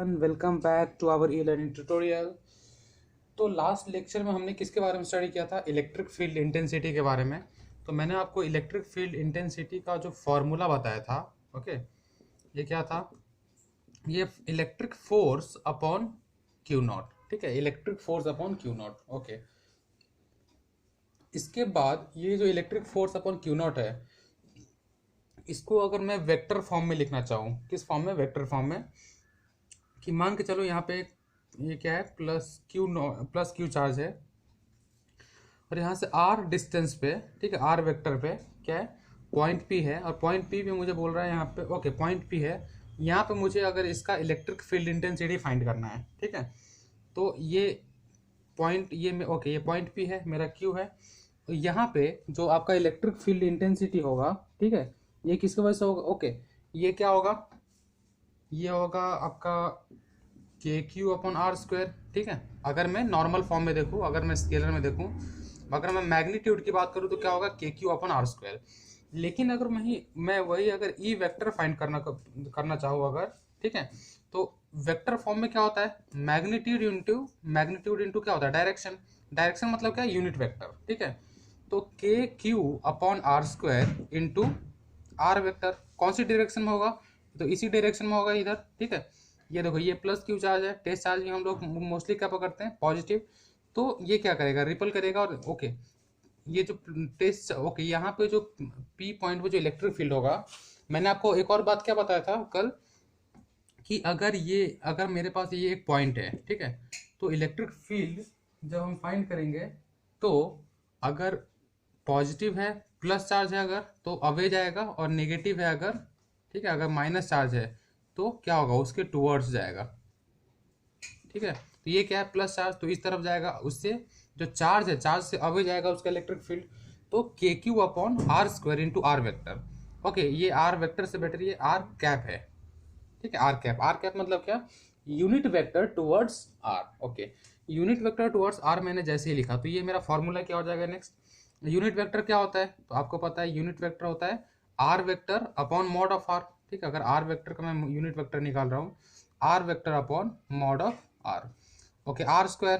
Everyone, welcome back to our e learning tutorial. तो last lecture में हमने किसके बारे में स्टडी किया था? इलेक्ट्रिक फील्ड इंटेंसिटी के बारे में। तो मैंने आपको इलेक्ट्रिक फील्ड इंटेंसिटी का जो फॉर्मूला बताया था, ओके, ये क्या था? ये electric force upon Q not, ठीक है, electric force upon Q not, okay. इसके बाद ये जो electric force upon Q not है, इसको अगर मैं वेक्टर फॉर्म में लिखना चाहूँ, किस फॉर्म में? वेक्टर फॉर्म में। कि मान के चलो यहाँ पे ये क्या है, प्लस क्यू चार्ज है, और यहाँ से आर डिस्टेंस पे, ठीक है, आर वेक्टर पे क्या है, पॉइंट पी है, और पॉइंट पी पे मुझे बोल रहा है यहाँ पे, ओके, पॉइंट पी है, यहाँ पे मुझे अगर इसका इलेक्ट्रिक फील्ड इंटेंसिटी फाइंड करना है, ठीक है। तो ये पॉइंट, ये ओके, ये पॉइंट पी है, मेरा क्यू है, तो यहाँ पे जो आपका इलेक्ट्रिक फील्ड इंटेंसिटी होगा, ठीक है, ये किसकी वजह से होगा? ओके, ये क्या होगा? ये होगा आपका K Q upon R square, ठीक है। अगर मैं नॉर्मल फॉर्म में देखूँ, अगर मैं स्केलर में देखूँ, अगर मैं मैग्नीट्यूड की बात करूँ तो क्या होगा? के क्यू अपॉन आर स्क्वायर। लेकिन अगर मैं वही अगर ई वेक्टर फाइंड करना चाहूँ अगर, ठीक है, तो वेक्टर फॉर्म में क्या होता है? मैग्नीट्यूड इंटू क्या होता है? डायरेक्शन। डायरेक्शन मतलब क्या? यूनिट वेक्टर, ठीक है। तो K Q upon R square into R vector कौन सी डायरेक्शन में होगा? तो इसी डायरेक्शन में होगा इधर, ठीक है। ये देखो, ये प्लस क्यू चार्ज है, टेस्ट चार्ज भी हम लोग मोस्टली क्या पकड़ते हैं? पॉजिटिव। तो ये क्या करेगा? रिपल करेगा, और ओके, ये जो टेस्ट, ओके, यहाँ पे जो पी पॉइंट पे जो इलेक्ट्रिक फील्ड होगा, मैंने आपको एक और बात क्या बताया था कल, कि अगर मेरे पास ये एक पॉइंट है, ठीक है, तो इलेक्ट्रिक फील्ड जब हम फाइंड करेंगे, तो अगर पॉजिटिव है, प्लस चार्ज है अगर, तो अवे जाएगा, और नेगेटिव है अगर, ठीक है, अगर माइनस चार्ज है तो क्या होगा? उसके टूवर्ड्स जाएगा, ठीक है। तो ये क्या है? प्लस चार्ज, तो इस तरफ जाएगा, उससे जो चार्ज है, चार्ज से अवे जाएगा उसका इलेक्ट्रिक फील्ड। तो K Q upon R square into R vector, okay, ये आर वेक्टर से बेटर ये आर कैप है, ठीक है। आर कैप मतलब क्या? Unit vector towards R, okay. Unit vector towards R मैंने जैसे ही लिखा, तो ये मेरा फॉर्मूला क्या हो जाएगा नेक्स्ट? यूनिट वेक्टर क्या होता है? तो आपको पता है यूनिट वेक्टर होता है R vector upon mod of R, ठीक है। अगर आर वेक्टर का मैं यूनिट वेक्टर निकाल रहा हूँ, R vector upon mod of R, okay. R square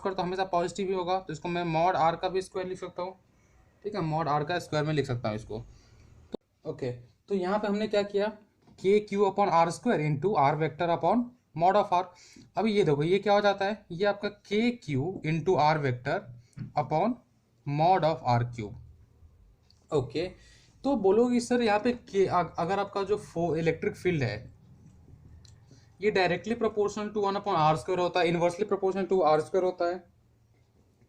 तो हमेशा पॉजिटिव ही होगा, तो इसको मैं मॉड आर का भी स्क्वायर लिख सकता हूँ, ठीक है, मॉड आर का स्क्वायर में लिख सकता हूँ इसको, ओके। तो यहाँ पे हमने क्या किया? K Q upon R square into R vector upon mod of R. अभी ये देखो, ये क्या हो जाता है? ये आपका K Q into R vector upon mod of R cube, okay. तो बोलोगे सर यहाँ पे अगर आपका जो इलेक्ट्रिक फील्ड है, ये directly proportional to 1/r square होता है, inversely proportional to R square होता है,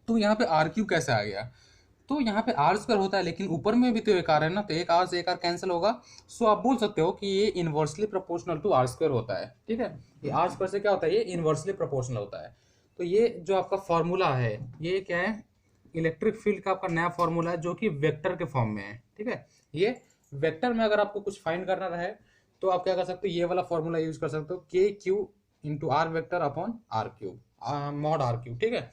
तो यहाँ पे आर क्यू कैसे आ गया? तो यहाँ पे आर स्क्वायर होता है, लेकिन ऊपर में भी तो एक आर है ना, तो एक आर से एक आर कैंसिल होगा। सो आप बोल सकते हो कि ये inversely proportional to R square होता है, ठीक है। ये आर स्क्वायर से क्या होता है? ये इनवर्सली प्रोपोर्शनल होता है। तो ये जो आपका फॉर्मूला है, ये क्या है? इलेक्ट्रिक फील्ड का आपका नया फॉर्मूला है, जो कि वेक्टर के फॉर्म में है, ठीक है। ये वेक्टर में अगर आपको कुछ फाइंड करना रहे, तो आप क्या कर सकते हो? ये वाला फॉर्मूला यूज कर सकते हो, K Q into R vector upon R cube, mod R cube, ठीक है।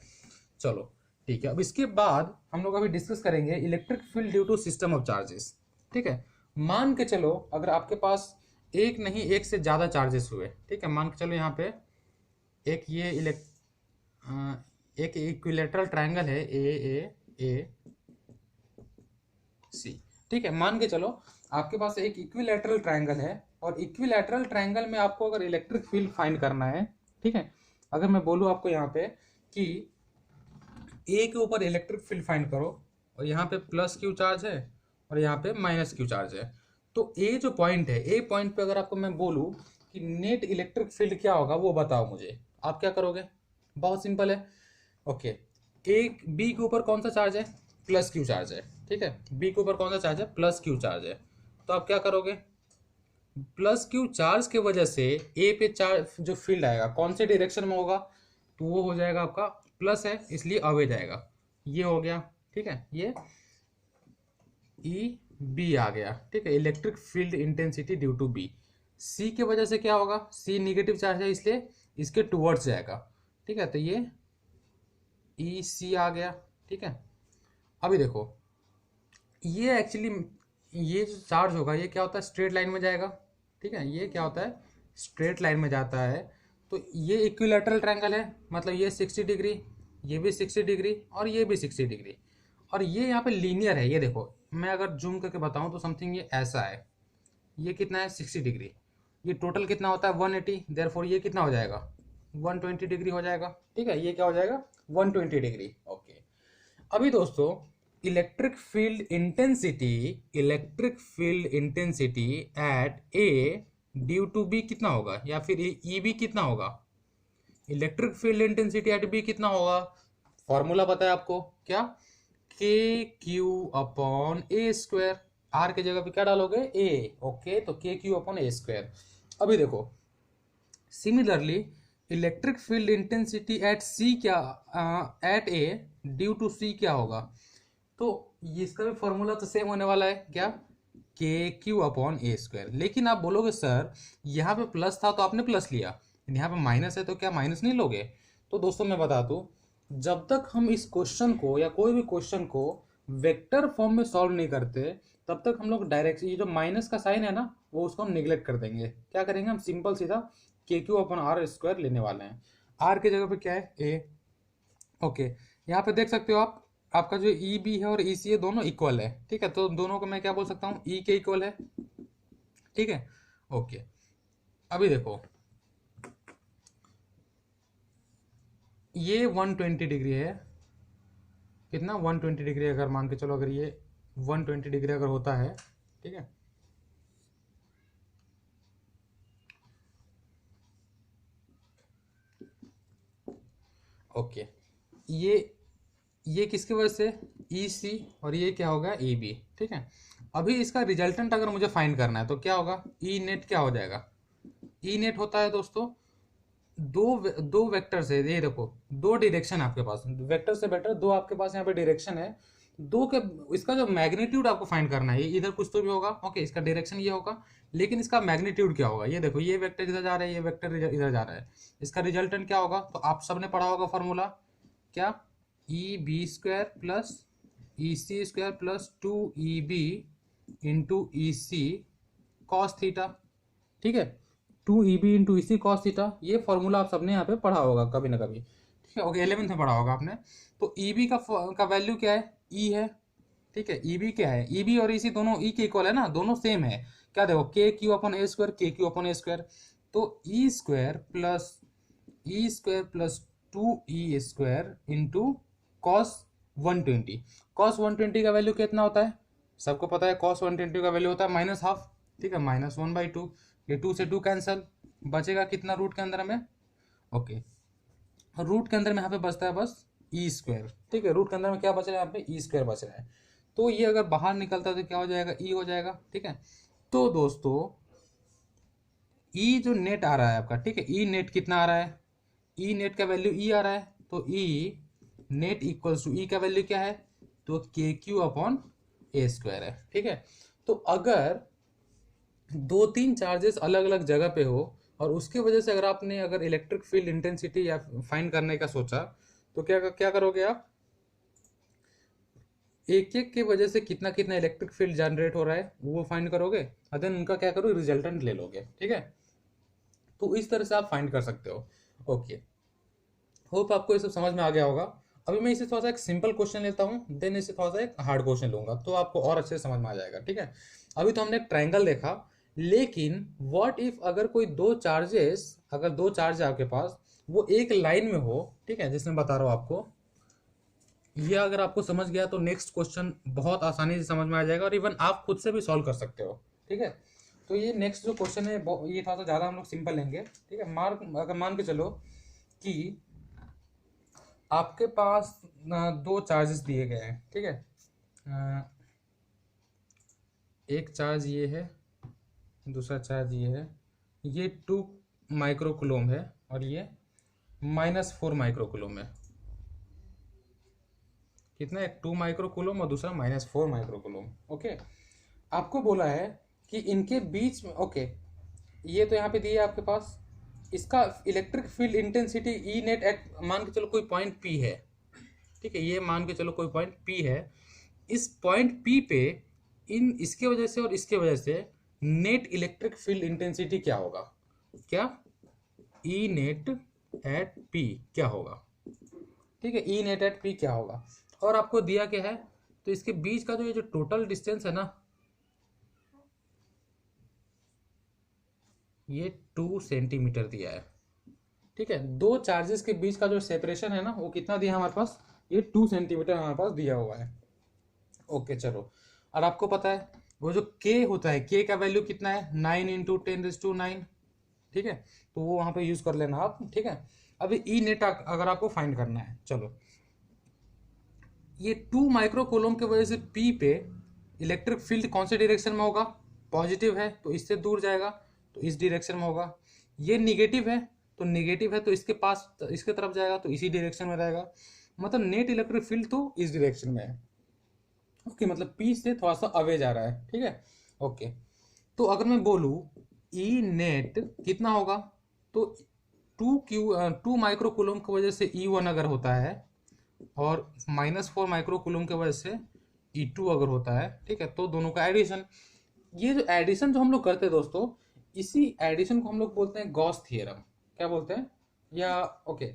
चलो ठीक है, अब इसके बाद हम लोग अभी डिस्कस करेंगे electric field due to system of charges, ठीक है। मान के चलो अगर आपके पास एक नहीं, एक से ज्यादा चार्जेस हुए, ठीक है, मान के चलो यहाँ पे एक ये एक इक्विलेटरल ट्रायंगल है ए सी, ठीक है। मान के चलो आपके पास एक इक्विलेटरल ट्रायंगल है, और इक्विलेटरल ट्रायंगल में आपको अगर इलेक्ट्रिक फील्ड फाइंड करना है, ठीक है, अगर मैं बोलूँ आपको यहाँ पे कि ए के ऊपर इलेक्ट्रिक फील्ड फाइंड करो, और यहाँ पे प्लस क्यू चार्ज है और यहाँ पे माइनस क्यू चार्ज है, तो ए जो पॉइंट है, ए पॉइंट पे अगर आपको मैं बोलूँ कि नेट इलेक्ट्रिक फील्ड क्या होगा, वो बताओ मुझे, आप क्या करोगे? बहुत सिंपल है, ओके। ए बी के ऊपर कौन सा चार्ज है? प्लस क्यू चार्ज है, ठीक है। बी के ऊपर कौन सा चार्ज है? प्लस क्यू चार्ज है। तो आप क्या करोगे? प्लस क्यू चार्ज के वजह से ए पे चार्ज जो फील्ड आएगा कौन से डायरेक्शन में होगा? तो वो हो जाएगा आपका प्लस है, इसलिए अवे जाएगा, ये हो गया, ठीक है। ये ई बी आ गया, ठीक है, electric field intensity due to B. C के वजह से क्या होगा? सी निगेटिव चार्ज है, इसलिए इसके टूवर्ड्स जाएगा, ठीक है, तो ये ई सी आ गया, ठीक है। अभी देखो, ये एक्चुअली ये जो चार्ज होगा, ये क्या होता है? स्ट्रेट लाइन में जाएगा, ठीक है, ये क्या होता है? स्ट्रेट लाइन में जाता है। तो ये इक्विलैटरल ट्रायंगल है, मतलब ये 60 डिग्री, ये भी 60 डिग्री और ये भी 60 डिग्री, और ये यहाँ पे लीनियर है। ये देखो, मैं अगर जूम करके बताऊँ तो समथिंग ये ऐसा है, ये कितना है 60 डिग्री, ये टोटल कितना होता है 180, देयरफॉर ये कितना हो जाएगा 120 डिग्री हो जाएगा। ठीक है, ये क्या हो जाएगा 120 डिग्री। ओके, अभी दोस्तों electric field intensity at A due to B कितना होगा, या फिर ई बी कितना होगा, electric field intensity at B कितना होगा, फॉर्मूला पता है आपको क्या, K Q upon A square, R के जगह पे क्या डालोगे ए। ओके, तो K Q upon A square. अभी देखो similarly electric field intensity at C क्या, at A due to C क्या होगा, तो इसका भी फॉर्मूला तो सेम होने वाला है क्या, K Q upon A square. लेकिन आप बोलोगे सर यहाँ पे प्लस था तो आपने प्लस लिया, यहाँ पे माइनस है तो क्या माइनस नहीं लोगे। तो दोस्तों मैं बता दूं, जब तक हम इस क्वेश्चन को या कोई भी क्वेश्चन को वेक्टर फॉर्म में सॉल्व नहीं करते, तब तक हम लोग डायरेक्ट ये जो माइनस का साइन है ना, वो उसको हम निगलेक्ट कर देंगे। क्या करेंगे, हम सिंपल सीधा के क्यू अपन आर स्क्वायर लेने वाले हैं। आर की जगह पे क्या है ए। ओके, यहाँ पे देख सकते हो आप, आपका जो ई बी है और ई सी है दोनों इक्वल है। ठीक है, तो दोनों को मैं क्या बोल सकता हूँ, ई के इक्वल है। ठीक है, ओके, अभी देखो ये 120 डिग्री है, कितना 120 डिग्री, अगर मान के चलो अगर ये 120 डिग्री अगर होता है, ठीक है, ओके, ये किसकी वजह से ई सी, और ये क्या होगा ई बी। ठीक है, अभी इसका रिजल्टेंट अगर मुझे फाइंड करना है तो क्या होगा, ई नेट क्या हो जाएगा, ई नेट होता है दोस्तों दो वेक्टर से, ये देखो दो डायरेक्शन आपके पास, वेक्टर से बेटर दो आपके पास यहाँ पे डायरेक्शन है, दो के इसका जो मैग्नीट्यूड आपको फाइंड करना है, ये इधर कुछ तो भी होगा। ओके, इसका डायरेक्शन ये होगा, लेकिन इसका मैग्नीट्यूड क्या होगा, ये देखो ये वेक्टर इधर जा रहा है, ये वेक्टर इधर जा रहा है, इसका रिजल्टेंट क्या होगा। तो आप सबने पढ़ा होगा फॉर्मूला क्या, ई बी स्क्वायर प्लस ई सी स्क्वायर प्लस 2EB इंटू ई सी कॉस थीटा। ठीक है, 2EB इंटू ई सी कॉस थीटा, ये फॉर्मूला आप सबने यहाँ पे पढ़ा होगा कभी ना कभी। ठीक है, ओके 11th में पढ़ा होगा आपने। तो EB का वैल्यू क्या है, ई है। ठीक है, EB क्या है, EB और EC दोनों ई के इक्वल है ना, दोनों सेम है। क्या देखो K Q upon A square, K Q upon A square, तो E square plus 2E square into cos 120। Cos 120 का वैल्यू कितना होता है, सबको पता है, कॉस 120 का वैल्यू होता है -12। ठीक है, -1/2, ये 2 से 2 कैंसल, बचेगा कितना रूट के अंदर में। ओके, रूट के अंदर में यहाँ पे बचता है बस ई स्क्वायर। ठीक है, रूट के अंदर में क्या बच रहा है, यहाँ पे ई स्क्वायर बच रहा है। तो ये अगर बाहर निकलता है तो क्या हो जाएगा, ई हो जाएगा। ठीक है, तो दोस्तों ई जो नेट आ रहा है आपका, ठीक है, ई नेट कितना आ रहा है, ई नेट का वैल्यू ई आ रहा है, तो ई नेट इक्वल्स टू ई का वैल्यू क्या है, तो K Q upon A square है। ठीक है, तो अगर दो तीन चार्जेस अलग अलग जगह पे हो और उसकी वजह से अगर इलेक्ट्रिक फील्ड इंटेंसिटी या फाइंड करने का सोचा, तो क्या करोगे आप, एक एक की वजह से कितना कितना इलेक्ट्रिक फील्ड जनरेट हो रहा है वो फाइंड करोगे, और देन उनका क्या करो रिजल्टेंट ले लोगे। ठीक है, तो इस तरह से आप फाइंड कर सकते हो। ओके, होप आपको ये सब समझ में आ गया होगा। अभी मैं इसे थोड़ा सा एक सिंपल क्वेश्चन लेता हूँ, देन इसे थोड़ा सा एक हार्ड क्वेश्चन लूंगा, तो आपको और अच्छे से समझ में आ जाएगा। ठीक है, अभी तो हमने एक ट्रायंगल देखा, लेकिन व्हाट इफ अगर कोई दो चार्ज है आपके पास, वो एक लाइन में हो। ठीक है, जिसमें बता रहा हूँ आपको, ये अगर आपको समझ गया तो नेक्स्ट क्वेश्चन बहुत आसानी से समझ में आ जाएगा, और इवन आप खुद से भी सॉल्व कर सकते हो। ठीक है, तो ये नेक्स्ट जो क्वेश्चन है ये थोड़ा सा ज़्यादा हम लोग सिंपल लेंगे। ठीक है, अगर मान के चलो कि आपके पास दो चार्जेस दिए गए हैं। ठीक है, एक चार्ज ये है, दूसरा चार्ज ये है, ये 2 माइक्रोकूलोम है और ये -4 माइक्रोकूलोम है। कितना, एक 2 माइक्रोकूलोम और दूसरा -4 माइक्रोकूलोम। ओके, आपको बोला है कि इनके बीच में, ओके, ये तो यहाँ पे दिया है आपके पास, इसका electric field intensity E net at, मान के चलो कोई पॉइंट पी है। ठीक है, ये मान के चलो कोई पॉइंट पी है, इस पॉइंट पी पे इसके वजह से और इसके वजह से नेट इलेक्ट्रिक फील्ड इंटेंसिटी क्या होगा, क्या ई नेट एट पी क्या होगा, ठीक है, ई नेट एट पी क्या होगा। और आपको दिया क्या है, तो इसके बीच का जो ये जो टोटल डिस्टेंस है ना, ये 2 सेंटीमीटर दिया है, ठीक है। दो चार्जेस के बीच का जो सेपरेशन है ना, वो कितना दिया है हमारे पास, ये 2 सेंटीमीटर हमारे पास दिया हुआ है। ओके चलो, और आपको पता है वो जो k होता है, k का वैल्यू कितना है, 9 × 10⁹, ठीक है, तो वो वहां पे यूज कर लेना आप, ठीक है। अभी ई नेट अगर आपको फाइंड करना है, चलो, ये 2 माइक्रो कूलम की वजह से पी पे इलेक्ट्रिक फील्ड कौन से डायरेक्शन में होगा, पॉजिटिव है तो इससे दूर जाएगा, तो इस डायरेक्शन में होगा। ये निगेटिव है, तो निगेटिव है तो इसके पास, तो इसके तरफ जाएगा, तो इसी डायरेक्शन में रहेगा। मतलब नेट इलेक्ट्रिक फील्ड तो इस डायरेक्शन में है। ओके, मतलब पी से थोड़ा सा अवे जा रहा है, ठीक है। ओके, तो अगर मैं बोलूँ ई नेट कितना होगा, तो 2 माइक्रो कूलम की वजह से E1 अगर होता है, और -4 माइक्रो कूलम की वजह से E2 अगर होता है, ठीक है, तो दोनों का एडिशन, ये जो एडिशन जो हम लोग करते हैं दोस्तों, इसी एडिशन को हम लोग बोलते हैं गॉस थियरम। क्या बोलते हैं, या ओके,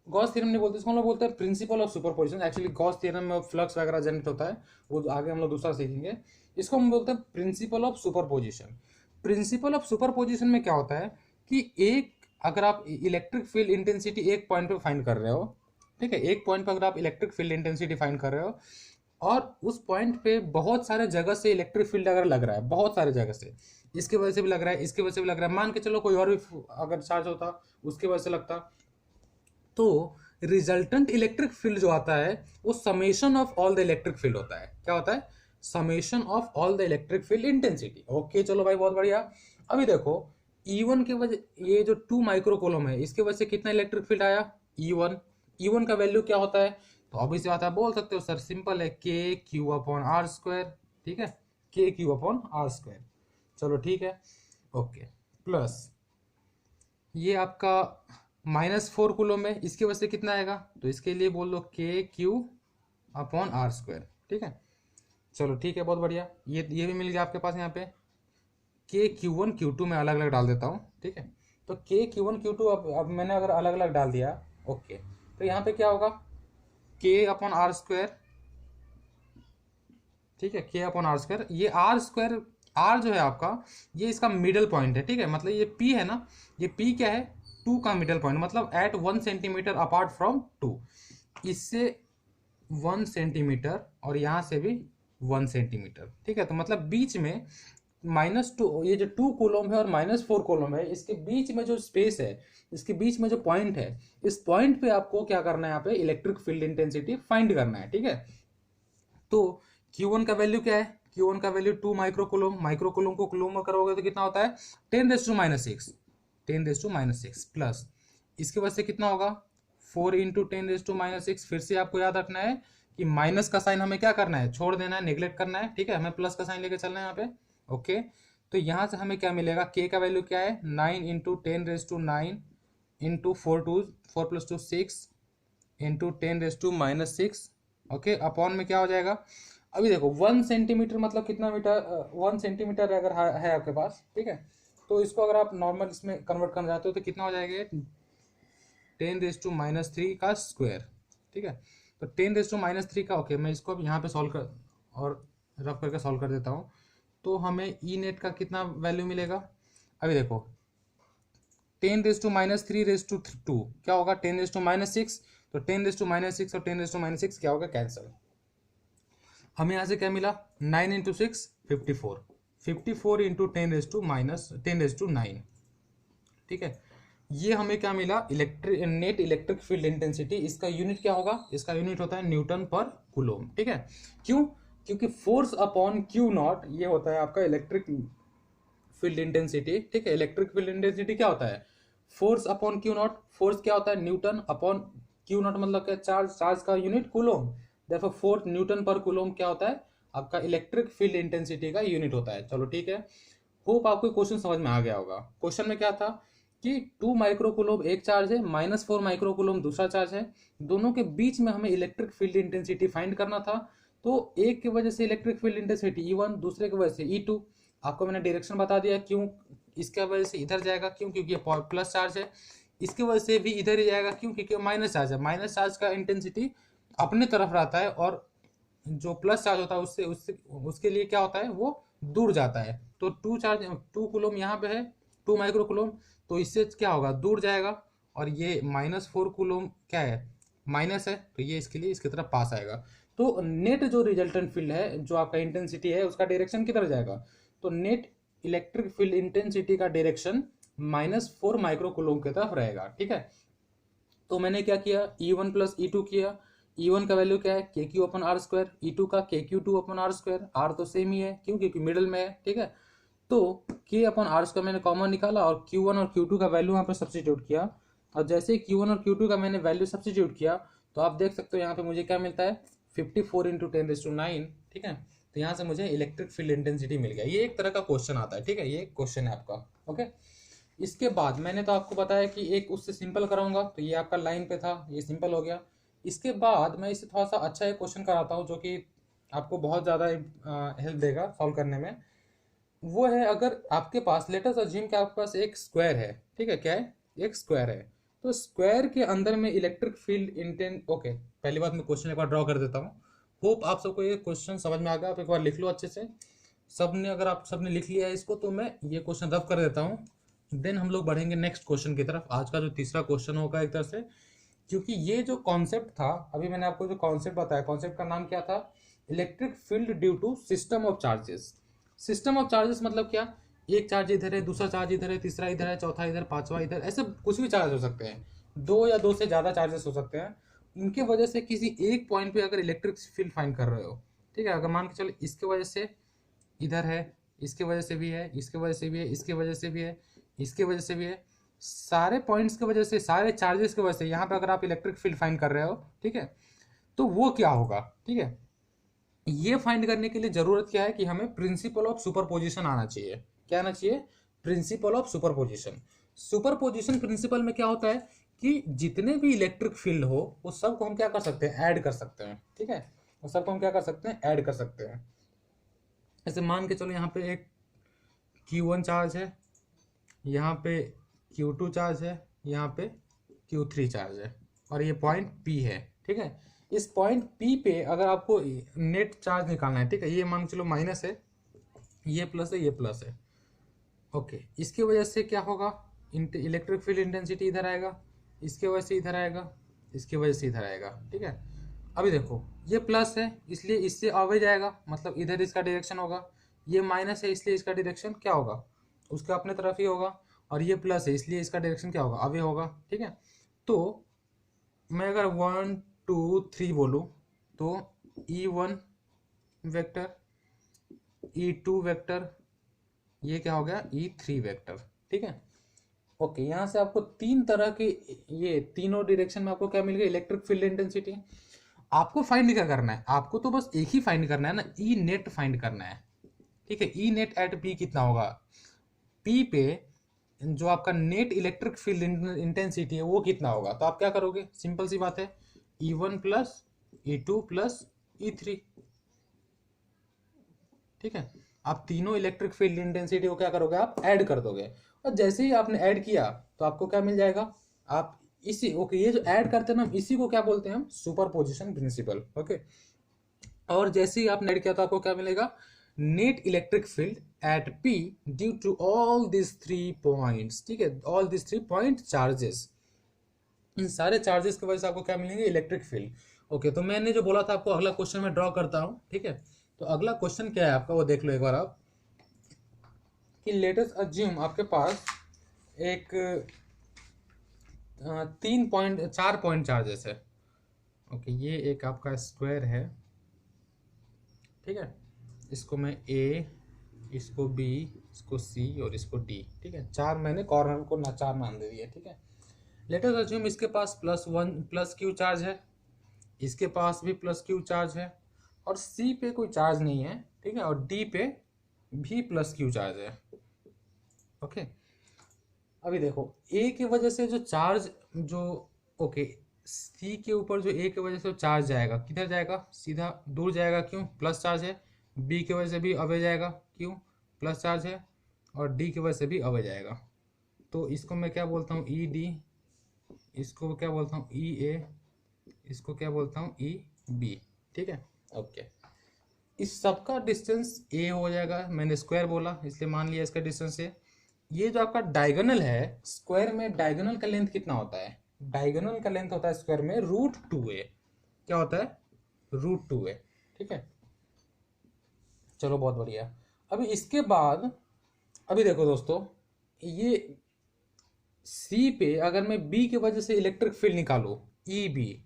गॉस थ्योरम नहीं बोलते इसको, हम लोग बोलते हैं principle of superposition. Actually Gauss theorem में फ्लक्स वगैरह जनरेट होता है, वो आगे हम लोग दूसरा सीखेंगे। इसको हम बोलते हैं principle of superposition. Principle of superposition में क्या होता है कि एक, अगर आप इलेक्ट्रिक फील्ड इंटेंसिटी एक पॉइंट पे फाइंड कर रहे हो, ठीक है, एक पॉइंट पे अगर आप इलेक्ट्रिक फील्ड इंटेंसिटी फाइंड कर रहे हो, और उस पॉइंट पे बहुत सारे जगह से इलेक्ट्रिक फील्ड अगर लग रहा है, बहुत सारे जगह से, इसके वजह से भी लग रहा है, इसके वजह से भी लग रहा है, मान के चलो कोई और भी अगर चार्ज होता उसके वजह से लगता, तो रिजल्टेंट इलेक्ट्रिक फील्ड जो आता है वो summation of all the electric field होता है। क्या होता है, summation of all the electric field intensity. Okay चलो भाई, बहुत बढ़िया। अभी देखो E1 के वजह, ये जो 2 माइक्रो कूलम है, इसके वजह से कितना इलेक्ट्रिक फील्ड आया, E1। E1 का वैल्यू क्या होता है, तो अभी से आता है, बोल सकते हो सर सिंपल है, KQ/R², ठीक है, KQ/R²। चलो ठीक है, ओके, प्लस ये आपका -4 कूलम है, इसकी वजह से कितना आएगा, तो इसके लिए बोल दो KQ/R², ठीक है। चलो ठीक है, बहुत बढ़िया, ये भी मिल गया आपके पास। यहाँ पे KQ1 Q2 में अलग अलग डाल देता हूँ, ठीक है। तो KQ1 Q2 अब मैंने अगर अलग अलग डाल दिया, ओके, तो यहाँ पे क्या होगा, K/R², ठीक है, K/R²। ये R², R जो है आपका, ये इसका मिडल पॉइंट है, ठीक है, मतलब ये P है ना, ये P क्या है, 2 का मिडल पॉइंट, मतलब एट 1 सेंटीमीटर अपार्ट फ्रॉम 2, इससे 1 सेंटीमीटर और यहाँ से भी 1 सेंटीमीटर, ठीक है। तो मतलब बीच में -2, ये जो 2 कूलम है और -4 कूलम है, इसके बीच में जो स्पेस है, इसके बीच में जो पॉइंट है, इस पॉइंट पे आपको क्या करना है, यहाँ पे इलेक्ट्रिक फील्ड इंटेंसिटी फाइंड करना है, ठीक है। तो Q1 का वैल्यू क्या है, Q1 का value 2 micro coulomb, micro coulomb को कूलम में करोगे तो कितना होता है, 10⁻⁻6, 10⁻⁻6 प्लस इसके वजह से कितना होगा, 4 × 10⁻⁻6। फिर से आपको याद रखना है कि माइनस का साइन हमें क्या करना है, छोड़ देना है, नेग्लेक्ट करना है, ठीक है, हमें प्लस का साइन लेके चलना है यहाँ पे। ओके, तो यहाँ से हमें क्या मिलेगा, K का वैल्यू क्या है, 9 × 10⁻9 × 4 + 2 6 × 10⁻6, ओके, अपॉन में क्या हो जाएगा। अभी देखो 1 सेंटीमीटर मतलब कितना मीटर, 1 सेंटीमीटर अगर है आपके पास, ठीक है, तो इसको अगर आप नॉर्मल इसमें कन्वर्ट करना चाहते हो तो कितना हो जाएगा, 10⁻³ का स्क्वायर, ठीक है। तो 10⁻³ का, ओके, मैं इसको अब यहाँ पे सॉल्व कर और रफ करके सॉल्व कर देता हूँ, तो हमें ई नेट का कितना वैल्यू मिलेगा। अभी देखो 10⁻³ क्या होगा, 10⁻6, तो 10⁻6 और 10⁻6 क्या होगा, कैंसिल। हमें यहाँ से क्या मिला, 9 × 6 54, 54 × 10⁻9, ठीक है। ये हमें क्या मिला, नेट इलेक्ट्रिक फील्ड इंटेंसिटी। इसका यूनिट क्या होगा, इसका यूनिट होता है न्यूटन पर कूलोम, ठीक है। क्यों, क्योंकि फोर्स अपॉन Q0 ये होता है आपका इलेक्ट्रिक फील्ड इंटेंसिटी, ठीक है। इलेक्ट्रिक फील्ड इंटेंसिटी क्या होता है, फोर्स अपॉन Q0, फोर्स क्या होता है, न्यूटन अपॉन Q0, मतलब क्या, चार्ज, चार्ज का यूनिट कूलोम, देखो फोर्स न्यूटन पर कूलोम क्या होता है, आपका इलेक्ट्रिक फील्ड इंटेंसिटी का यूनिट होता है। चलो ठीक है, होप आपको क्वेश्चन समझ में आ गया होगा। क्वेश्चन में क्या था कि 2 माइक्रो कूलम एक चार्ज है, -4 माइक्रो कूलम दूसरा चार्ज है, दोनों के बीच में हमें इलेक्ट्रिक फील्ड इंटेंसिटी फाइंड करना था। तो एक की वजह से इलेक्ट्रिक फील्ड इंटेंसिटी E1, दूसरे की वजह से E2। आपको मैंने डायरेक्शन बता दिया, क्यों इसके वजह से इधर जाएगा, क्यों? क्योंकि ये प्लस चार्ज है। इसके वजह से भी इधर ही जाएगा, क्यों? क्योंकि माइनस चार्ज है। माइनस चार्ज का इंटेंसिटी अपने तरफ रहता है, और जो प्लस चार्ज होता है उससे उससे उसके लिए क्या होता है, वो दूर जाता है। तो 2 कूलम यहाँ पे है, 2 माइक्रो कूलम, तो इससे क्या होगा, दूर जाएगा। और ये -4 कूलम क्या है, माइनस है, तो ये इसके लिए इसकी तरफ पास आएगा। तो नेट जो रिजल्टेंट फील्ड है, जो आपका इंटेंसिटी है, उसका डायरेक्शन किधर जाएगा? तो नेट इलेक्ट्रिक फील्ड इंटेंसिटी का डायरेक्शन -4 माइक्रो कूलम की तरफ रहेगा। ठीक है, तो मैंने क्या किया, E1 प्लस E2 किया। E1 का वैल्यू क्या है, KQ/R², E2 का KQ2/R²। R तो सेम ही है, क्यों? क्योंकि मिडल में है। ठीक है, तो K/R² मैंने कॉमन निकाला और Q1 और Q2 का वैल्यू यहाँ पर सब्सटीट्यूट किया। और जैसे ही Q1 और Q2 का मैंने वैल्यू सब्सटीट्यूट किया, तो आप देख सकते हो यहाँ पे मुझे क्या मिलता है, 54 × 10⁹। ठीक है, तो यहाँ से मुझे इलेक्ट्रिक फील्ड इंटेंसिटी मिल गया। ये एक तरह का क्वेश्चन आता है। ठीक है, ये एक क्वेश्चन है आपका। ओके, इसके बाद मैंने तो आपको बताया कि एक उससे सिंपल कराऊंगा, तो ये आपका लाइन पे था, ये सिंपल हो गया। इसके बाद मैं इससे थोड़ा सा अच्छा एक क्वेश्चन कराता हूँ, जो कि आपको बहुत ज़्यादा हेल्प देगा सॉल्व करने में। वो है, अगर आपके पास, लेट अस अज्यूम कि आपके पास एक स्क्वायर है। ठीक है, क्या है, एक स्क्वायर है। तो स्क्वायर के अंदर में इलेक्ट्रिक फील्ड ओके, पहली बात मैं क्वेश्चन एक बार ड्रॉ कर देता हूँ। होप आप सबको ये क्वेश्चन समझ में आ गया। आप एक बार लिख लो अच्छे से। सबने, अगर आप सबने लिख लिया है इसको, तो मैं ये क्वेश्चन रफ कर देता हूँ। देन हम लोग बढ़ेंगे नेक्स्ट क्वेश्चन की तरफ। आज का जो तीसरा क्वेश्चन होगा एक तरह से, क्योंकि ये जो कॉन्सेप्ट था, अभी मैंने आपको जो कॉन्सेप्ट बताया, कॉन्सेप्ट का नाम क्या था, electric field due to system of charges. System of charges मतलब क्या, एक चार्ज इधर है, दूसरा चार्ज इधर है, तीसरा इधर है, चौथा इधर, पांचवा इधर, ऐसे कुछ भी चार्ज हो सकते हैं। दो या दो से ज़्यादा चार्जेस हो सकते हैं। उनके वजह से किसी एक पॉइंट पे अगर इलेक्ट्रिक फील्ड फाइंड कर रहे हो, ठीक है, अगर मान के चलो इसके वजह से इधर है, इसके वजह से भी है, इसके वजह से भी है, इसके वजह से भी है, इसके वजह से भी है, सारे पॉइंट्स की वजह से, सारे चार्जेस की वजह से यहाँ पे अगर आप इलेक्ट्रिक फील्ड फाइंड कर रहे हो, ठीक है, तो वो क्या होगा? ठीक है, ये फाइंड करने के लिए जरूरत क्या है कि हमें प्रिंसिपल ऑफ सुपरपोजिशन आना चाहिए। क्या आना चाहिए? Principle of superposition. Superposition principle में क्या होता है कि जितने भी इलेक्ट्रिक फील्ड हो, वो सबको हम क्या कर सकते हैं, ऐड कर सकते हैं। ठीक है, वो सबको हम क्या कर सकते हैं, ऐड कर सकते हैं। ऐसे मान के चलो यहाँ पे एक Q1 चार्ज है, यहाँ पे Q2 चार्ज है, यहाँ पे Q3 चार्ज है, और ये पॉइंट P है। ठीक है, इस पॉइंट P पे अगर आपको नेट चार्ज निकालना है, ठीक है, ये मान के चलो माइनस है, ये प्लस है, ये प्लस है। ओके, इसकी वजह से क्या होगा, इलेक्ट्रिक फील्ड इंटेंसिटी इधर आएगा, इसके वजह से इधर आएगा, इसकी वजह से इधर आएगा। ठीक है, अभी देखो ये प्लस है, इसलिए इससे आगे जाएगा, मतलब इधर इसका डायरेक्शन होगा। ये माइनस है, इसलिए इसका डायरेक्शन क्या होगा, उसके अपने तरफ ही होगा। और ये प्लस है, इसलिए इसका डायरेक्शन क्या होगा, आगे होगा। ठीक है, तो मैं अगर 1 2 3 बोलूँ, तो E1 वेक्टर, E2 वेक्टर, ये क्या हो गया, E3 वेक्टर। ठीक है, ओके, यहाँ से आपको तीन तरह के, ये तीनों डायरेक्शन में आपको क्या मिल गया, इलेक्ट्रिक फील्ड इंटेंसिटी। आपको फाइंड क्या करना है, आपको तो बस एक ही फाइंड करना है ना, ई नेट फाइंड करना है। ठीक है, ई नेट एट पी कितना होगा, पी पे जो आपका नेट इलेक्ट्रिक फील्ड इंटेंसिटी है वो कितना होगा। तो आप क्या करोगे, सिंपल सी बात है, E1 plus E2 plus E3। ठीक है, आप तीनों इलेक्ट्रिक फील्ड इंटेंसिटी को क्या करोगे, आप ऐड कर दोगे। और जैसे ही आपने ऐड किया, तो आपको क्या मिल जाएगा, आप इसी, ओके, ये जो ऐड करते हैं ना, इसी को क्या बोलते हैं हम, सुपरपोजिशन प्रिंसिपल। ओके, और जैसे ही आपने ऐड किया, तो आपको क्या मिलेगा, net electric field at P due to all this 3 points. ठीक है, ऑल दिस 3 पॉइंट चार्जेस, इन सारे चार्जेस की वजह से आपको क्या मिलेंगे, इलेक्ट्रिक फील्ड। ओके, तो मैंने जो बोला था आपको, अगला क्वेश्चन में ड्रॉ करता हूँ। ठीक है, तो अगला क्वेश्चन क्या है आपका, वो देख लो एक बार आप, कि लेट अस अज्यूम आपके पास एक 4 पॉइंट चार्जेस है। ओके, ये एक आपका स्क्वायर है। ठीक है, इसको मैं A, इसको B, इसको C और इसको D। ठीक है, 4 मैंने कॉर्नर को ना 4 नाम दे दिया। ठीक है, लेट अस अज्यूम इसके पास प्लस Q चार्ज है, इसके पास भी प्लस Q चार्ज है, और C पे कोई चार्ज नहीं है। ठीक है, और D पे भी प्लस Q चार्ज है। ओके, अभी देखो A की वजह से जो चार्ज, जो, ओके, C के ऊपर जो A की वजह से चार्ज जाएगा, किधर जाएगा, सीधा दूर जाएगा, क्यों, प्लस चार्ज है। B की वजह से भी अवे जाएगा, क्यों, प्लस चार्ज है। और डी की वजह से भी अब जाएगा। तो इसको मैं क्या बोलता हूँ, ई डी, इसको क्या बोलता हूँ ई ए, इसको क्या बोलता हूँ ई बी। ठीक है, ओके। इस सब का डिस्टेंस ए हो जाएगा, मैंने स्क्वायर बोला इसलिए मान लिया इसका डिस्टेंस ए। ये जो आपका डायगोनल है, स्क्वायर में डायगोनल का लेंथ कितना होता है, डायगोनल का लेंथ होता है स्क्वायर में √2a। क्या होता है, √2a। ठीक है, चलो बहुत बढ़िया। अभी इसके बाद अभी देखो दोस्तों, ये सी पे अगर मैं बी की वजह से इलेक्ट्रिक फील्ड निकालू, ई बी,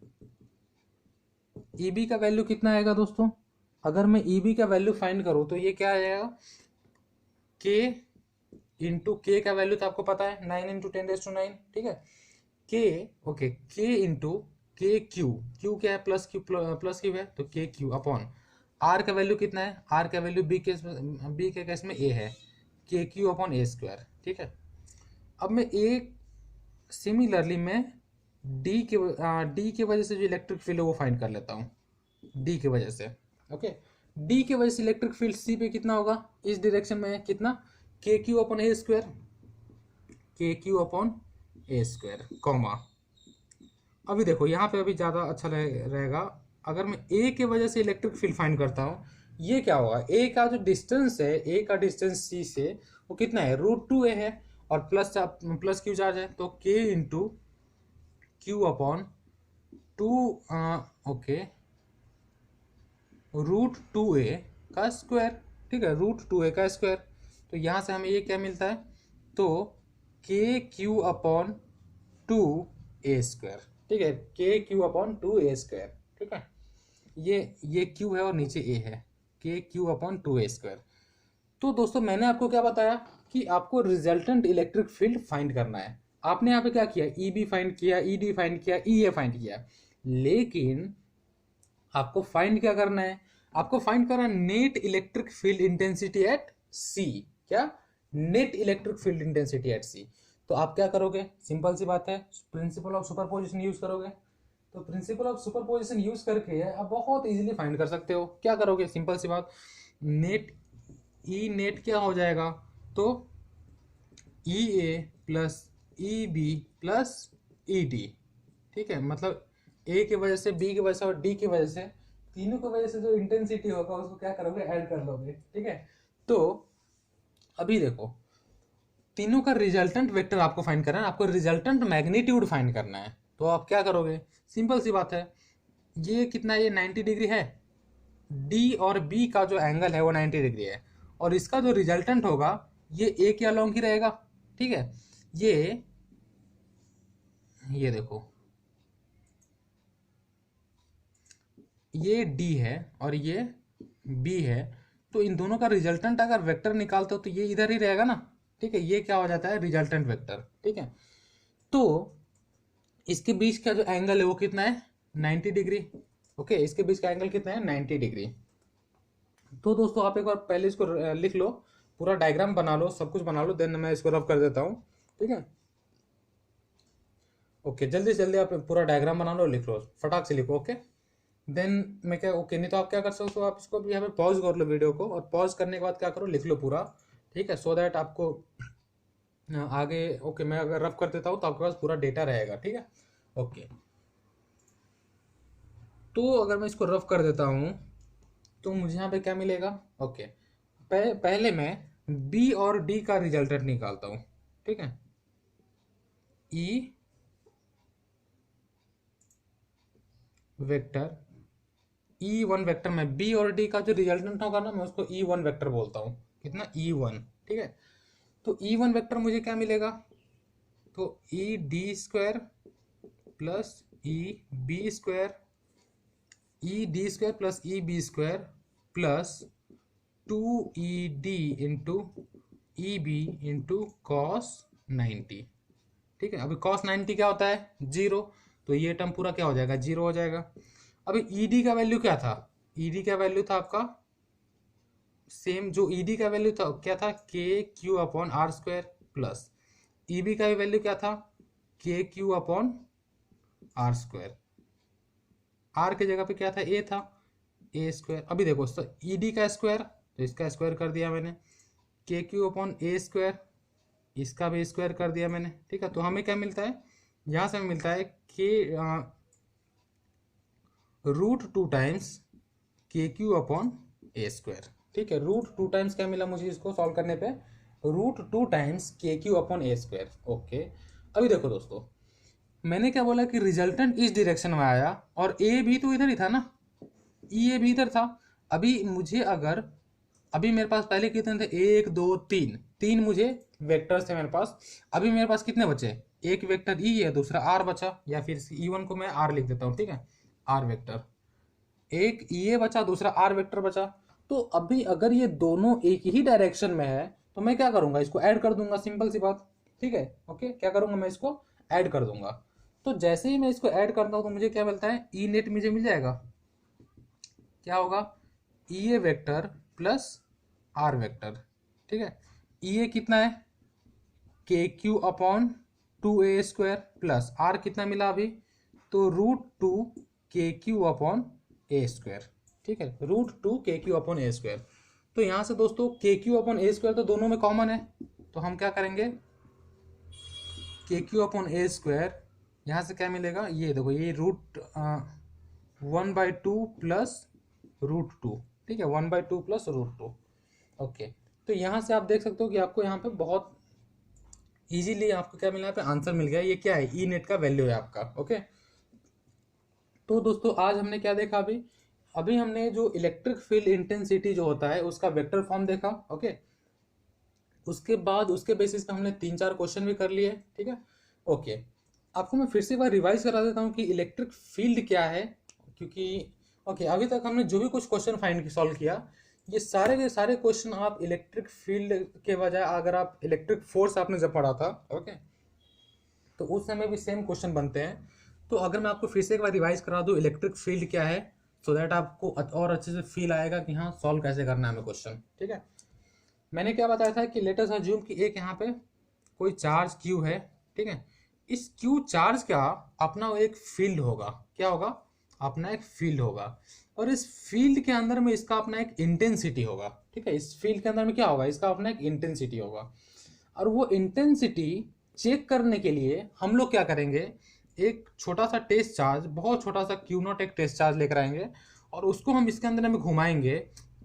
ई बी का वैल्यू कितना आएगा दोस्तों, अगर मैं ई बी का वैल्यू फाइंड करूं तो ये क्या आएगा, के इंटू के का वैल्यू तो आपको पता है 9 × 10⁹। ठीक है, के, ओके, के इंटू के क्यू, क्यू क्या है, प्लस क्यू है, तो के क्यू अपॉन आर का वैल्यू कितना है, आर का वैल्यू बी के केस में ए है, K Q upon A square. ठीक है, अब मैं एक सिमिलरली मैं डी के वजह से जो इलेक्ट्रिक फील्ड है वो फाइंड कर लेता हूँ, डी की वजह से। ओके, डी की वजह से इलेक्ट्रिक फील्ड सी पे कितना होगा, इस डायरेक्शन में कितना, के Q upon A square, K Q upon A square, comma. अभी देखो यहाँ पे अभी ज़्यादा अच्छा रहेगा, अगर मैं ए की वजह से इलेक्ट्रिक फील्ड फाइंड करता हूँ, ये क्या होगा, ए का जो डिस्टेंस है, ए का डिस्टेंस सी से वो कितना है, √2a है, और प्लस क्यू चार्ज है, तो के into Q upon 2, okay, √2a का स्क्वायर। ठीक है, √2a का स्क्वायर, तो यहाँ से हमें ये क्या मिलता है, तो K Q upon 2a square. ठीक है, K Q upon 2a square. ठीक है, ये क्यू है और नीचे ए है, K Q upon 2a square. तो दोस्तों मैंने आपको क्या बताया कि आपको रिजल्टेंट इलेक्ट्रिक फील्ड फाइंड करना है। आपने यहाँ पे क्या किया, ई बी फाइंड किया, ई डी फाइंड किया, ई ए फाइंड किया, लेकिन आपको फाइंड क्या करना है, आपको फाइंड करना है net electric field intensity at C. क्या, net electric field intensity at C. तो आप क्या करोगे, सिंपल सी बात है, प्रिंसिपल ऑफ सुपरपोजिशन यूज करोगे। तो प्रिंसिपल ऑफ सुपरपोजिशन यूज करके आप बहुत इजीली फाइंड कर सकते हो। क्या करोगे, सिंपल सी बात, नेट ई नेट क्या हो जाएगा, तो E A plus E B plus E D. ठीक है, मतलब ए की वजह से, बी की वजह से और डी की वजह से, तीनों की वजह से जो इंटेंसिटी होगा उसको क्या करोगे, ऐड कर लोगे। ठीक है, तो अभी देखो तीनों का रिजल्टेंट वेक्टर आपको फाइंड करना है, आपको रिजल्टेंट मैग्नीट्यूड फाइंड करना है। तो आप क्या करोगे, सिंपल सी बात है, ये कितना है, ये 90 डिग्री है, डी और बी का जो एंगल है वो 90 डिग्री है, और इसका जो रिजल्टेंट होगा ये ए के अलोंग ही रहेगा। ठीक है, ये देखो, ये डी है और ये बी है, तो इन दोनों का रिजल्टेंट अगर वेक्टर निकालते हो तो ये इधर ही रहेगा ना। ठीक है, ये क्या हो जाता है, रिजल्टेंट वेक्टर। ठीक है, तो इसके बीच का जो एंगल है वो कितना है, 90 डिग्री। ओके, इसके बीच का एंगल कितना है, 90 डिग्री। तो दोस्तों आप एक बार पहले इसको लिख लो, पूरा डायग्राम बना लो, सब कुछ बना लो, देन मैं इसको रफ कर देता हूँ। ठीक है, ओके, जल्दी से जल्दी आप पूरा डायग्राम बना लो, लिख लो, फटाक से लिखो। ओके, देन मैं क्या, ओके, नहीं तो आप क्या कर सकते हो, आप इसको भी यहाँ पे पॉज कर लो वीडियो को, और पॉज करने के बाद क्या करो, लिख लो पूरा। ठीक है, सो दैट आपको आगे, ओके, मैं अगर रफ कर देता हूँ तो आपके पास पूरा डेटा रहेगा। ठीक है, ओके, तो अगर मैं इसको रफ कर देता हूँ तो मुझे यहाँ पे क्या मिलेगा, ओके, पहले मैं बी और डी का रिजल्टेंट निकालता हूँ। ठीक है, ई वेक्टर, E1 वेक्टर में बी और डी का जो रिजल्टेंट होगा ना, मैं उसको E1 वेक्टर बोलता हूँ। कितना, E1। ठीक है, तो E1 वेक्टर मुझे क्या मिलेगा, तो E D square plus E B square, E D square plus E B square plus 2ED into E B into cos 90। ठीक है, अभी कॉस 90 क्या होता है, 0, तो ये टर्म पूरा क्या हो जाएगा, 0 हो जाएगा। अभी ईडी का वैल्यू क्या था, ईडी का वैल्यू था आपका सेम, जो ईडी का वैल्यू था क्या था, K Q upon R square, plus EB का वैल्यू क्या था, K Q upon R square, R की जगह पे क्या था, ए था, ए स्क्वायर। अभी देखो ईडी का स्क्वायर, तो इसका स्क्वायर कर दिया मैंने, के क्यू अपॉन ए स्क्वायर, इसका भी स्क्वायर कर दिया मैंने, ठीक है। तो हमें क्या मिलता है, यहाँ से हमें मिलता है के √2 टाइम्स के क्यू अपॉन ए स्क्वायर, ठीक है। √2 टाइम्स क्या मिला मुझे इसको सॉल्व करने पे, √2 टाइम्स के Q upon A square, okay. अभी देखो दोस्तों, मैंने क्या बोला कि रिजल्टेंट इस डायरेक्शन में आया और ए भी तो इधर ही था ना, ये भी इधर था। अभी मुझे अगर, अभी मेरे पास पहले कितने थे, 1 2 3, 3 मुझे वेक्टर्स थे मेरे पास। अभी मेरे पास कितने बचे, एक वेक्टर ई है, दूसरा आर बचा, या फिर E1 को मैं आर लिख देता हूँ, ठीक है, आर वेक्टर। एक ये बचा, दूसरा आर वेक्टर बचा। तो अभी अगर ये दोनों एक ही डायरेक्शन में है तो मैं क्या करूंगा, इसको ऐड कर दूंगा, सिंपल सी बात, ठीक है, ओके। क्या करूंगा, मैं इसको ऐड कर दूंगा। तो जैसे ही मैं इसको ऐड करता हूं तो मुझे क्या मिलता है, ई नेट मुझे मिल जाएगा। क्या होगा, E A vector plus R vector, ठीक है। ई ए कितना है, K Q upon 2a square, plus R कितना मिला अभी, तो √2 के क्यू अपॉन ए स्क्वायर, ठीक है, √2 के क्यू अपॉन ए स्क्वायर। तो यहाँ से दोस्तों के क्यू अपॉन ए स्क्वायर तो दोनों में कॉमन है, तो हम क्या करेंगे, के क्यू अपॉन ए स्क्वायर, यहाँ से क्या मिलेगा, ये देखो, ये √1/2 प्लस √2, ठीक है, 1/2 प्लस √2, ओके। तो यहाँ से आप देख सकते हो कि आपको यहाँ पे बहुत इजीली आपको क्या मिला, यहाँ पे आंसर मिल गया। ये क्या है, ई नेट का वैल्यू है आपका, ओके। तो दोस्तों आज हमने क्या देखा, अभी अभी हमने जो इलेक्ट्रिक फील्ड इंटेंसिटी जो होता है उसका वेक्टर फॉर्म देखा, ओके। उसके बाद उसके बेसिस पे हमने 3-4 क्वेश्चन भी कर लिए, ठीक है, ओके। आपको मैं फिर से एक बार रिवाइज करा देता हूँ कि इलेक्ट्रिक फील्ड क्या है, क्योंकि ओके अभी तक हमने जो भी कुछ क्वेश्चन फाइंड सॉल्व किया, ये सारे के सारे क्वेश्चन आप इलेक्ट्रिक फील्ड के बजाय अगर आप इलेक्ट्रिक फोर्स आपने जब पढ़ा था, ओके, तो उस समय भी सेम क्वेश्चन बनते हैं। तो अगर मैं आपको फिर से एक बार रिवाइज करा दूँ इलेक्ट्रिक फील्ड क्या है, सो दैट आपको और अच्छे से फील आएगा कि हाँ सॉल्व कैसे करना है हमें क्वेश्चन, ठीक है। मैंने क्या बताया था कि लेट अस अज्यूम कि एक यहाँ पे कोई चार्ज क्यू है, ठीक है। इस क्यू चार्ज का अपना एक फील्ड होगा, क्या होगा, अपना एक फील्ड होगा, और इस फील्ड के अंदर में इसका अपना एक इंटेंसिटी होगा, ठीक है। इस फील्ड के अंदर में क्या होगा, इसका अपना एक इंटेंसिटी होगा, और वो इंटेंसिटी चेक करने के लिए हम लोग क्या करेंगे, एक छोटा सा टेस्ट चार्ज, बहुत छोटा सा Q0 एक टेस्ट चार्ज लेकर आएंगे और उसको हम इसके अंदर में घुमाएंगे,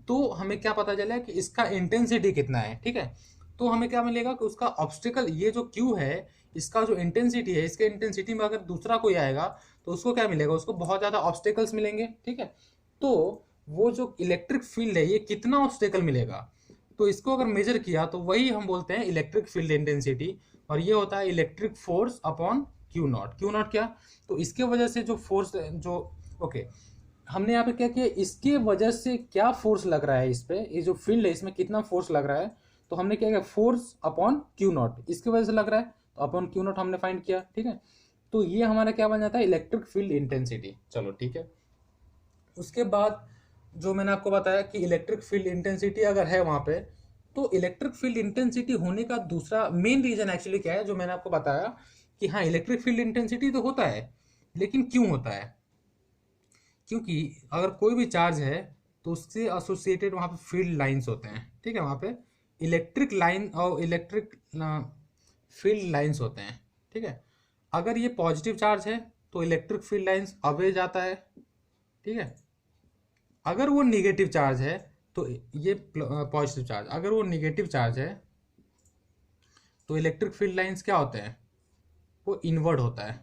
तो हमें क्या पता चलेगा कि इसका इंटेंसिटी कितना है, ठीक है। तो हमें क्या मिलेगा कि उसका ऑब्स्टिकल, ये जो Q है इसका जो इंटेंसिटी है, इसके इंटेंसिटी में अगर दूसरा कोई आएगा तो उसको क्या मिलेगा, उसको बहुत ज़्यादा ऑब्स्टिकल्स मिलेंगे, ठीक है। तो वो जो इलेक्ट्रिक फील्ड है ये कितना ऑब्स्टिकल मिलेगा, तो इसको अगर मेजर किया तो वही हम बोलते हैं इलेक्ट्रिक फील्ड इंटेंसिटी, और ये होता है इलेक्ट्रिक फोर्स अपॉन Q0 क्या, तो इसके वजह से जो फोर्स जो, ओके, हमने यहाँ पे क्या किया, इसके वजह से क्या फोर्स लग रहा है इस पे, ये जो फील्ड है इसमें कितना फोर्स लग रहा है, तो हमने क्या किया, फोर्स अपॉन Q0 इसकी वजह से लग रहा है, तो अपॉन Q0 हमने फाइंड किया, ठीक है। तो ये हमारा क्या बन जाता है, इलेक्ट्रिक फील्ड इंटेंसिटी, चलो ठीक है। उसके बाद जो मैंने आपको बताया कि इलेक्ट्रिक फील्ड इंटेंसिटी अगर है वहाँ पे, तो इलेक्ट्रिक फील्ड इंटेंसिटी होने का दूसरा मेन रीजन एक्चुअली क्या है, जो मैंने आपको बताया कि हाँ इलेक्ट्रिक फील्ड इंटेंसिटी तो होता है, लेकिन क्यों होता है, क्योंकि अगर कोई भी चार्ज है तो उससे एसोसिएटेड वहाँ पे फील्ड लाइंस होते हैं, ठीक है, वहाँ पे इलेक्ट्रिक लाइन और इलेक्ट्रिक फील्ड लाइंस होते हैं, ठीक है। अगर ये पॉजिटिव चार्ज है तो इलेक्ट्रिक फील्ड लाइंस अवे जाता है, ठीक है। अगर वो निगेटिव चार्ज है तो ये पॉजिटिव चार्ज, अगर वो निगेटिव चार्ज है तो इलेक्ट्रिक फील्ड लाइंस क्या होते हैं, वो इनवर्ड होता है,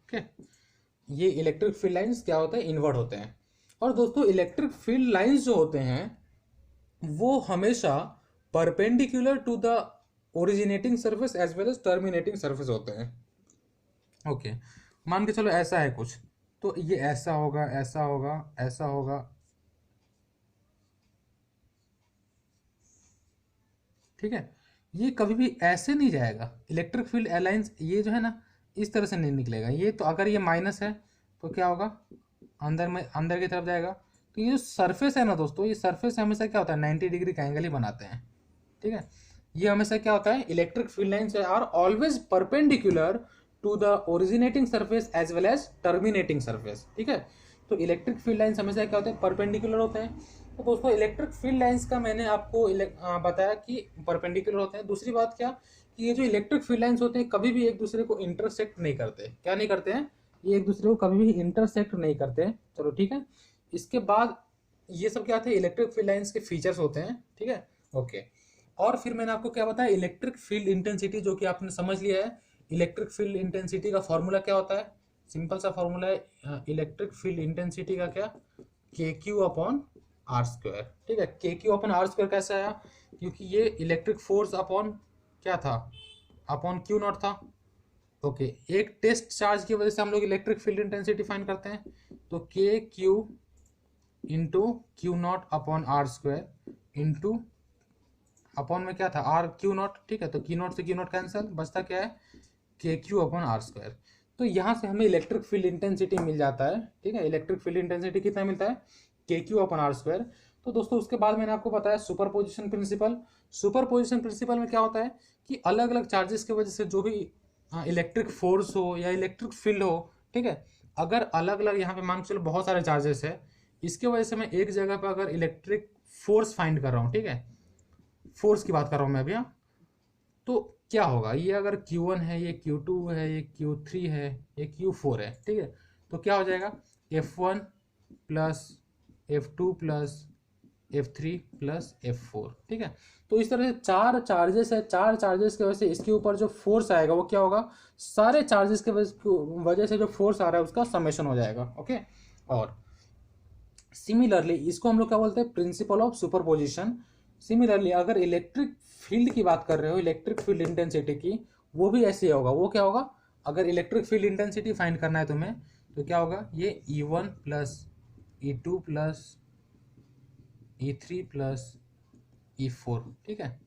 ओके। ये इलेक्ट्रिक फील्ड लाइंस क्या होता है, इनवर्ड होते हैं। और दोस्तों इलेक्ट्रिक फील्ड लाइंस जो होते हैं वो हमेशा perpendicular to the originating surface as well as terminating surface होते हैं, ओके। मान के चलो ऐसा है कुछ, तो ये ऐसा होगा, ऐसा होगा, ऐसा होगा, ठीक है। ये कभी भी ऐसे नहीं जाएगा, इलेक्ट्रिक फील्ड अलाइंस ये जो है ना इस तरह से नहीं निकलेगा, ये तो अगर ये माइनस है तो क्या होगा, अंदर में अंदर की तरफ जाएगा। तो ये जो सरफेस है ना दोस्तों, ये सरफेस हमेशा क्या होता है, 90 डिग्री का एंगल ही बनाते हैं, ठीक है। ये हमेशा क्या होता है, electric field lines are always perpendicular to the originating surface as well as terminating surface, ठीक है। तो इलेक्ट्रिक फील्ड लाइंस हमेशा क्या होते हैं, परपेंडिकुलर होते हैं। तो दोस्तों इलेक्ट्रिक फील्ड लाइंस का मैंने आपको बताया कि परपेंडिकुलर होते हैं। दूसरी बात क्या कि ये जो इलेक्ट्रिक फील्ड लाइंस होते हैं कभी भी एक दूसरे को इंटरसेक्ट नहीं करते। क्या नहीं करते हैं? ये एक दूसरे को कभी भी इंटरसेक्ट नहीं करते हैं। चलो ठीक है। इसके बाद ये सब क्या थे? इलेक्ट्रिक फील्ड लाइंस के फीचर्स होते हैं। ठीक है, ओके। और फिर मैंने आपको क्या बताया? इलेक्ट्रिक फील्ड इंटेंसिटी, जो कि आपने समझ लिया है। इलेक्ट्रिक फील्ड इंटेंसिटी का फॉर्मूला क्या होता है? सिंपल सा फॉर्मूला है इलेक्ट्रिक फील्ड इंटेंसिटी का, क्या? K Q upon R square. ठीक है, K Q upon R square कैसे आया? क्योंकि ये इलेक्ट्रिक फोर्स अपॉन क्या था? अपॉन क्यू नॉट था। ओके, एक टेस्ट चार्ज की वजह से हम लोग इलेक्ट्रिक फील्ड इंटेंसिटी फाइंड करते हैं। तो K Q into Q not upon R square into upon में क्या था? R Q not. ठीक है, तो क्यू नॉट से क्यू नॉट कैंसिल, बचता क्या है? K Q upon R square. तो यहाँ से हमें इलेक्ट्रिक फील्ड इंटेंसिटी मिल जाता है। ठीक है, इलेक्ट्रिक फील्ड इंटेंसिटी कितना मिलता है? K Q upon R square. तो दोस्तों उसके बाद मैंने आपको बताया सुपरपोजिशन प्रिंसिपल। सुपरपोजिशन प्रिंसिपल में क्या होता है कि अलग अलग चार्जेस की वजह से जो भी इलेक्ट्रिक फोर्स हो या इलेक्ट्रिक फील्ड हो, ठीक है, अगर अलग अलग यहाँ पे मान के चलो बहुत सारे चार्जेस है, इसके वजह से मैं एक जगह पर अगर इलेक्ट्रिक फोर्स फाइंड कर रहा हूँ, ठीक है, फोर्स की बात कर रहा हूँ मैं अभी, हाँ, तो क्या होगा? ये अगर Q1 है, ये Q2 है, ये Q3 है, ये Q4 है, ठीक है, तो क्या हो जाएगा? F1 plus F2 plus F3 plus F4। ठीक है, तो इस तरह से चार चार्जेस है, चार चार्जेस की वजह से इसके ऊपर जो फोर्स आएगा वो क्या होगा? सारे चार्जेस के वजह से जो फोर्स आ रहा है उसका समेशन हो जाएगा। ओके, और सिमिलरली इसको हम लोग क्या बोलते हैं? Principle of superposition. सिमिलरली अगर इलेक्ट्रिक फील्ड की बात कर रहे हो, इलेक्ट्रिक फील्ड इंटेंसिटी की, वो भी ऐसे ही होगा। वो क्या होगा? अगर इलेक्ट्रिक फील्ड इंटेंसिटी फाइंड करना है तुम्हें, तो क्या होगा? ये E1 plus E2 plus E3 plus E4। ठीक है,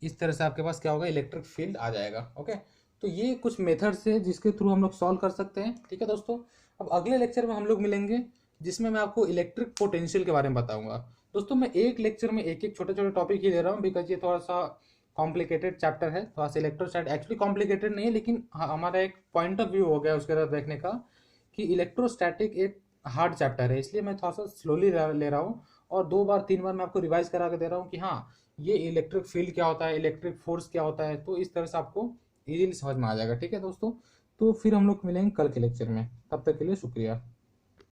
इस तरह से आपके पास क्या होगा? इलेक्ट्रिक फील्ड आ जाएगा। ओके, तो ये कुछ मेथड्स है जिसके थ्रू हम लोग सॉल्व कर सकते हैं। ठीक है दोस्तों, अब अगले लेक्चर में हम लोग मिलेंगे जिसमें मैं आपको इलेक्ट्रिक पोटेंशियल के बारे में बताऊंगा। दोस्तों मैं एक लेक्चर में एक एक छोटे छोटे टॉपिक ही दे रहा हूँ, बिकॉज ये थोड़ा सा कॉम्प्लिकेटेड चैप्टर है, थोड़ा सा इलेक्ट्रोस्टैट एक्चुअली कॉम्प्लिकेटेड नहीं है, लेकिन हमारा एक पॉइंट ऑफ व्यू हो गया उसके तरफ देखने का कि इलेक्ट्रोस्टैटिक एक हार्ड चैप्टर है, इसलिए मैं थोड़ा सा स्लोली ले रहा हूँ और 2 बार 3 बार मैं आपको रिवाइज करा के दे रहा हूँ कि हाँ ये इलेक्ट्रिक फील्ड क्या होता है, इलेक्ट्रिक फोर्स क्या होता है, तो इस तरह से आपको इजीली समझ में आ जाएगा। ठीक है दोस्तों, तो फिर हम लोग मिलेंगे कल के लेक्चर में, तब तक के लिए शुक्रिया।